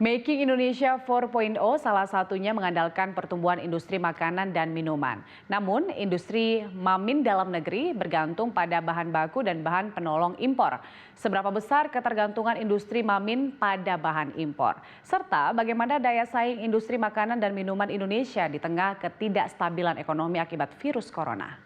Making Indonesia 4.0 salah satunya mengandalkan pertumbuhan industri makanan dan minuman. Namun, industri mamin dalam negeri bergantung pada bahan baku dan bahan penolong impor. Seberapa besar ketergantungan industri mamin pada bahan impor? Serta bagaimana daya saing industri makanan dan minuman Indonesia di tengah ketidakstabilan ekonomi akibat virus corona?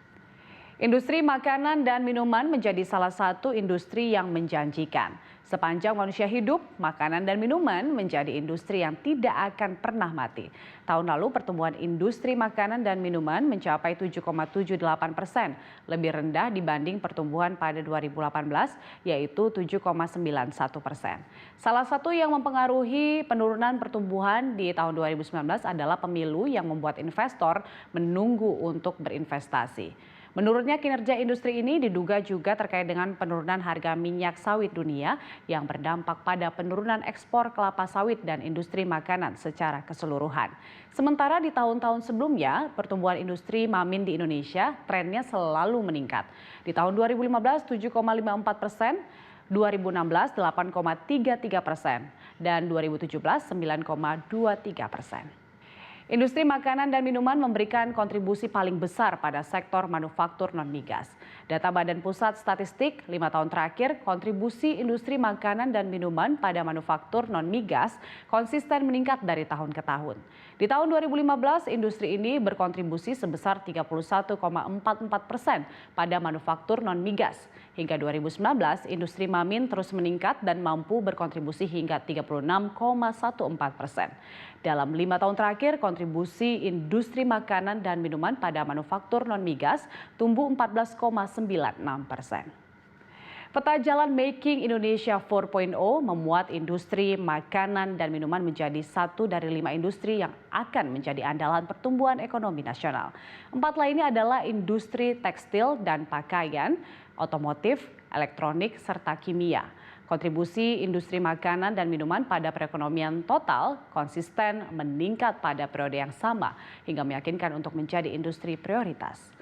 Industri makanan dan minuman menjadi salah satu industri yang menjanjikan. Sepanjang manusia hidup, makanan dan minuman menjadi industri yang tidak akan pernah mati. Tahun lalu pertumbuhan industri makanan dan minuman mencapai 7,78%, lebih rendah dibanding pertumbuhan pada 2018 yaitu 7,91%. Salah satu yang mempengaruhi penurunan pertumbuhan di tahun 2019 adalah pemilu yang membuat investor menunggu untuk berinvestasi. Menurutnya kinerja industri ini diduga juga terkait dengan penurunan harga minyak sawit dunia yang berdampak pada penurunan ekspor kelapa sawit dan industri makanan secara keseluruhan. Sementara di tahun-tahun sebelumnya, pertumbuhan industri mamin di Indonesia trennya selalu meningkat. Di tahun 2015 7,54%, 2016 8,33%, dan 2017 9,23%. Industri makanan dan minuman memberikan kontribusi paling besar pada sektor manufaktur non-migas. Data Badan Pusat Statistik 5 tahun terakhir, kontribusi industri makanan dan minuman pada manufaktur non-migas konsisten meningkat dari tahun ke tahun. Di tahun 2015, industri ini berkontribusi sebesar 31,44% pada manufaktur non-migas. Hingga 2019, industri mamin terus meningkat dan mampu berkontribusi hingga 36,14%. Dalam 5 tahun terakhir, kontribusi industri makanan dan minuman pada manufaktur non-migas tumbuh 14,96%. Peta jalan Making Indonesia 4.0 memuat industri makanan dan minuman menjadi satu dari 5 industri yang akan menjadi andalan pertumbuhan ekonomi nasional. 4 lainnya adalah industri tekstil dan pakaian, otomotif, elektronik, serta kimia. Kontribusi industri makanan dan minuman pada perekonomian total konsisten meningkat pada periode yang sama hingga meyakinkan untuk menjadi industri prioritas.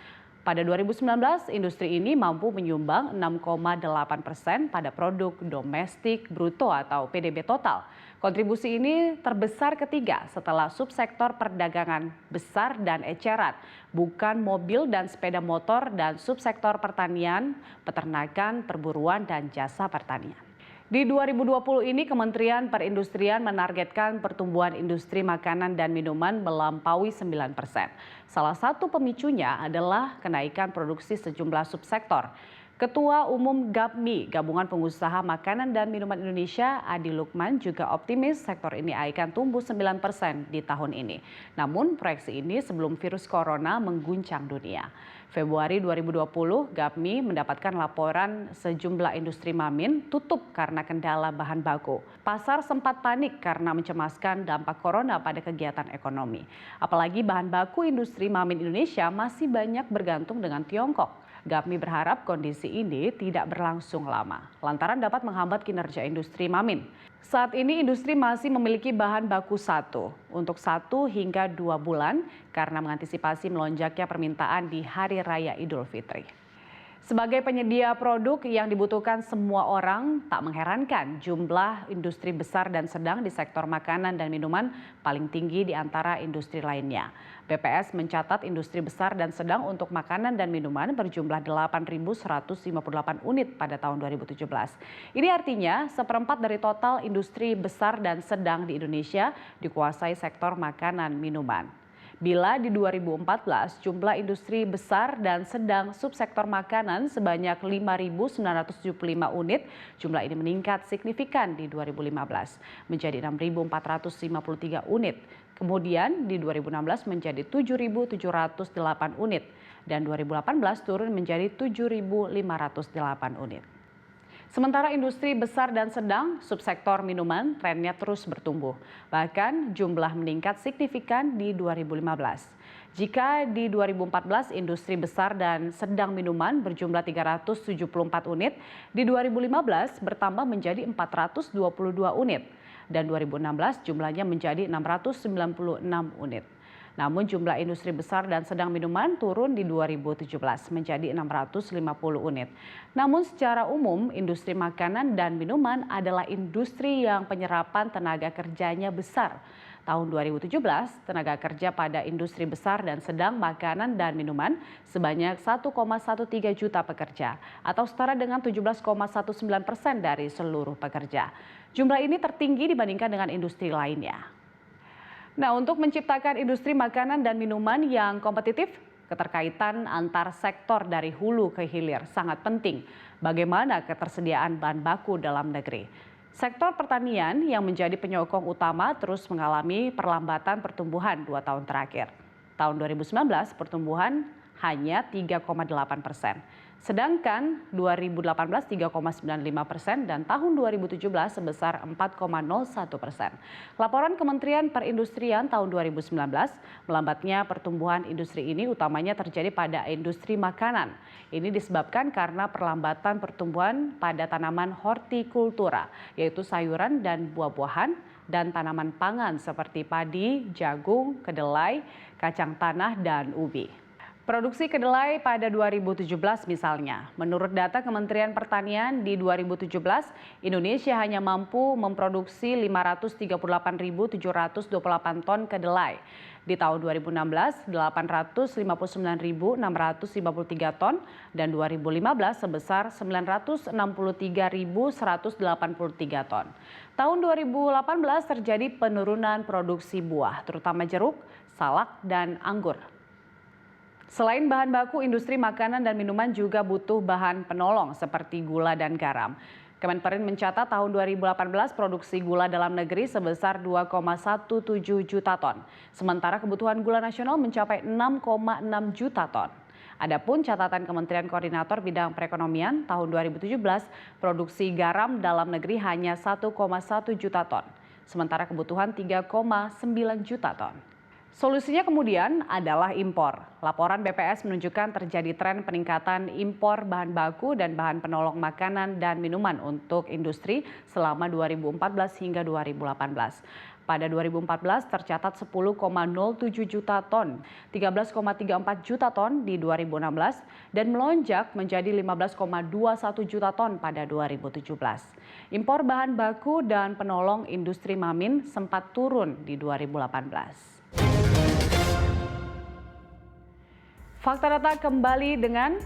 Pada 2019, industri ini mampu menyumbang 6,8% pada produk domestik bruto atau PDB total. Kontribusi ini terbesar ketiga setelah subsektor perdagangan besar dan eceran, bukan mobil dan sepeda motor, dan subsektor pertanian, peternakan, perburuan, dan jasa pertanian. Di 2020 ini Kementerian Perindustrian menargetkan pertumbuhan industri makanan dan minuman melampaui 9%. Salah satu pemicunya adalah kenaikan produksi sejumlah subsektor. Ketua Umum GAPMI, Gabungan Pengusaha Makanan dan Minuman Indonesia, Adi Lukman juga optimis sektor ini akan tumbuh 9% di tahun ini. Namun proyeksi ini sebelum virus corona mengguncang dunia. Februari 2020, GAPMI mendapatkan laporan sejumlah industri mamin tutup karena kendala bahan baku. Pasar sempat panik karena mencemaskan dampak corona pada kegiatan ekonomi. Apalagi bahan baku industri mamin Indonesia masih banyak bergantung dengan Tiongkok. GAPMI berharap kondisi ini tidak berlangsung lama, lantaran dapat menghambat kinerja industri mamin. Saat ini industri masih memiliki bahan baku untuk 1 hingga 2 bulan karena mengantisipasi melonjaknya permintaan di Hari Raya Idul Fitri. Sebagai penyedia produk yang dibutuhkan semua orang, tak mengherankan jumlah industri besar dan sedang di sektor makanan dan minuman paling tinggi di antara industri lainnya. BPS mencatat industri besar dan sedang untuk makanan dan minuman berjumlah 8.158 unit pada tahun 2017. Ini artinya seperempat dari total industri besar dan sedang di Indonesia dikuasai sektor makanan minuman. Bila di 2014 jumlah industri besar dan sedang subsektor makanan sebanyak 5.975 unit, jumlah ini meningkat signifikan di 2015 menjadi 6.453 unit. Kemudian di 2016 menjadi 7.708 unit dan 2018 turun menjadi 7.508 unit. Sementara industri besar dan sedang, subsektor minuman trennya terus bertumbuh. Bahkan jumlah meningkat signifikan di 2015. Jika di 2014 industri besar dan sedang minuman berjumlah 374 unit, di 2015 bertambah menjadi 422 unit. Dan 2016 jumlahnya menjadi 696 unit. Namun jumlah industri besar dan sedang minuman turun di 2017 menjadi 650 unit. Namun secara umum industri makanan dan minuman adalah industri yang penyerapan tenaga kerjanya besar. Tahun 2017, tenaga kerja pada industri besar dan sedang makanan dan minuman sebanyak 1,13 juta pekerja atau setara dengan 17,19% dari seluruh pekerja. Jumlah ini tertinggi dibandingkan dengan industri lainnya. Nah, untuk menciptakan industri makanan dan minuman yang kompetitif, keterkaitan antar sektor dari hulu ke hilir sangat penting. Bagaimana ketersediaan bahan baku dalam negeri? Sektor pertanian yang menjadi penyokong utama terus mengalami perlambatan pertumbuhan 2 tahun terakhir. Tahun 2019 pertumbuhan hanya 3,8%. Sedangkan 2018 3,95% dan tahun 2017 sebesar 4,01%. Laporan Kementerian Perindustrian tahun 2019 melambatnya pertumbuhan industri ini utamanya terjadi pada industri makanan. Ini disebabkan karena perlambatan pertumbuhan pada tanaman hortikultura, yaitu sayuran dan buah-buahan, dan tanaman pangan seperti padi, jagung, kedelai, kacang tanah, dan ubi. Produksi kedelai pada 2017 misalnya, menurut data Kementerian Pertanian di 2017, Indonesia hanya mampu memproduksi 538.728 ton kedelai. Di tahun 2016, 859.653 ton dan 2015 sebesar 963.183 ton. Tahun 2018 terjadi penurunan produksi buah, terutama jeruk, salak, dan anggur. Selain bahan baku, industri makanan dan minuman juga butuh bahan penolong seperti gula dan garam. Kemenperin mencatat tahun 2018 produksi gula dalam negeri sebesar 2,17 juta ton. Sementara kebutuhan gula nasional mencapai 6,6 juta ton. Adapun catatan Kementerian Koordinator Bidang Perekonomian tahun 2017, produksi garam dalam negeri hanya 1,1 juta ton. Sementara kebutuhan 3,9 juta ton. Solusinya kemudian adalah impor. Laporan BPS menunjukkan terjadi tren peningkatan impor bahan baku dan bahan penolong makanan dan minuman untuk industri selama 2014 hingga 2018. Pada 2014 tercatat 10,07 juta ton, 13,34 juta ton di 2016 dan melonjak menjadi 15,21 juta ton pada 2017. Impor bahan baku dan penolong industri Mamin sempat turun di 2018. Fakta Data kembali dengan